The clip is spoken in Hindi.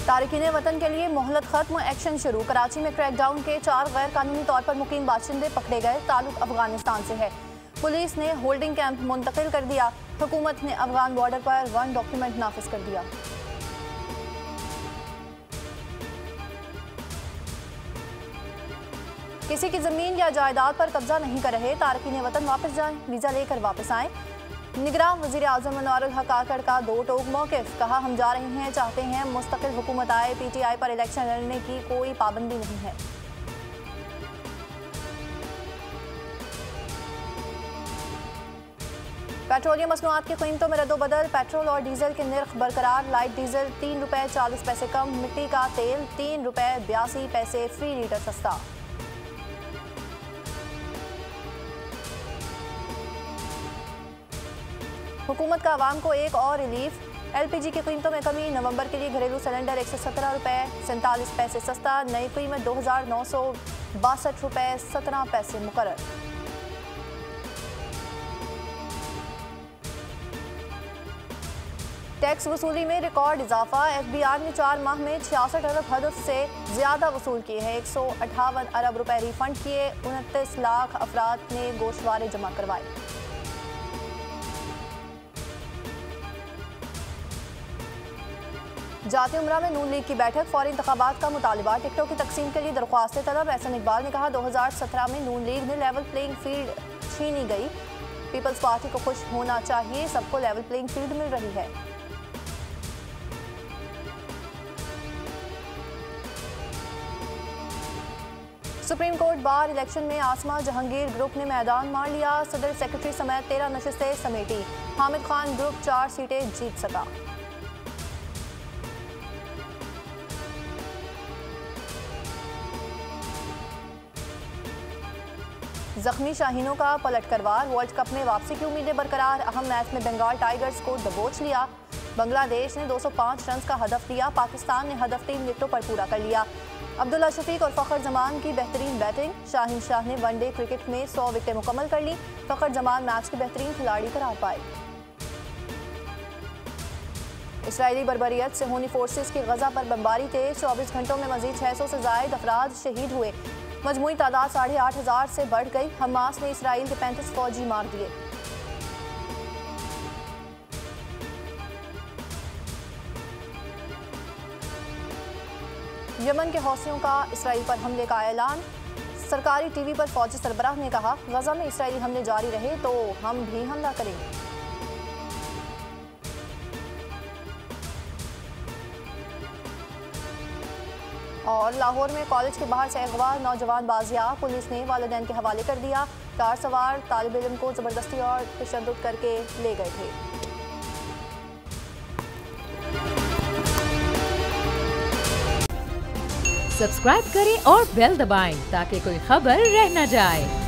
तारकीन वतन के लिए मोहलत खत्म, एक्शन शुरू। कराची में क्रैकडाउन के 4 गैर कानूनी तौर पर मुकीम बाशिंदे पकड़े गए। ताल्लुक अफगानिस्तान से है। पुलिस ने होल्डिंग कैंप मुंतकिल कर दिया। हुकूमत ने अफगान बॉर्डर पर 1 डॉक्यूमेंट नाफिज कर दिया। किसी की जमीन या जायदाद पर कब्जा नहीं कर रहे। तारकीन वतन वापस जाएं, वीजा लेकर वापस आएं। निगरान वज़ीर आज़म मनवारुल हक काकड़ का 2 टोक मौक़िफ़। कहा, हम जा रहे हैं, चाहते हैं मुस्तकिल हुकूमत आए। PTI पर इलेक्शन लड़ने की कोई पाबंदी नहीं है। पेट्रोलियम मसनूआत की कीमतों में रद्दोबदल। पेट्रोल और डीजल के निर्ख बरकरार। लाइट डीजल 3 रुपये 40 पैसे कम। मिट्टी का तेल 3 रुपये 82 पैसे फी लीटर सस्ता। हुकूमत का आवाम को एक और रिलीफ। LPG की कीमतों में कमी। नवंबर के लिए घरेलू सिलेंडर 117 रुपये 47 पैसे सस्ता। नई कीमत 2962 रुपये 17 पैसे मुकर्रर। टैक्स वसूली में रिकॉर्ड इजाफा। FBI ने 4 माह में 66 अरब हदफ से ज्यादा वसूल किए हैं। 158 अरब रुपए रिफंड किए। 29 लाख अफराद ने गोशवारे जमा करवाए। जाती उमरा में नून लीग की बैठक। फौरी इंतखाबात का मुतालिबा। टिकटों की तकसीम के लिए दरख्वास्त तलब। एहसन इकबाल ने कहा, 2017 में नून लीग ने लेवल प्लेइंग फील्ड छीनी गई। पीपल्स पार्टी को खुश होना चाहिए, सबको लेवल प्लेइंग फील्ड मिल रही है। सुप्रीम कोर्ट बार इलेक्शन में आसमा जहांगीर ग्रुप ने मैदान मार लिया। सदर सेक्रेटरी समेत 13 नशिस्तें समेटी। हामिद खान ग्रुप 4 सीटें जीत सका। जख्मी शाहीनों का पलट करवार। वर्ल्ड कप में वापसी की उम्मीदें बरकरार। अहम मैच में बंगाल टाइगर्स को दबोच लिया। बांग्लादेश ने 205 रन का हदफ दिया। पाकिस्तान ने हदफ 3 विकेटों पर पूरा कर लिया। अब्दुल्ला शफीक और फ़खर जमान की बेहतरीन बैटिंग। शाहीन शाह ने वनडे क्रिकेट में 100 विकेटें मुकम्मल कर ली। फ़खर जमान मैच के बेहतरीन खिलाड़ी करार पाए। इसराइली बर्बरियत से होनी फोर्सेस की गजा पर बमबारी तेज। 24 घंटों में मजीद 600 से जायद अफराद शहीद हुए। मजमूई तादाद 8,500 से बढ़ गई। हमास ने इसराइल के 35 फौजी मार दिए। यमन के हौसियों का इसराइल पर हमले का ऐलान। सरकारी टीवी पर फौजी सरबराह ने कहा, गजा में इसराइली हमले जारी रहे तो हम भी हमला करेंगे। और लाहौर में कॉलेज के बाहर से अगवा, नौजवान बाजियाब। पुलिस ने वालिदैन के हवाले कर दिया। कार सवार तालिब इल्म को जबरदस्ती और तशद्दुद करके ले गए थे। सब्सक्राइब करें और बेल दबाएं ताकि कोई खबर रह न जाए।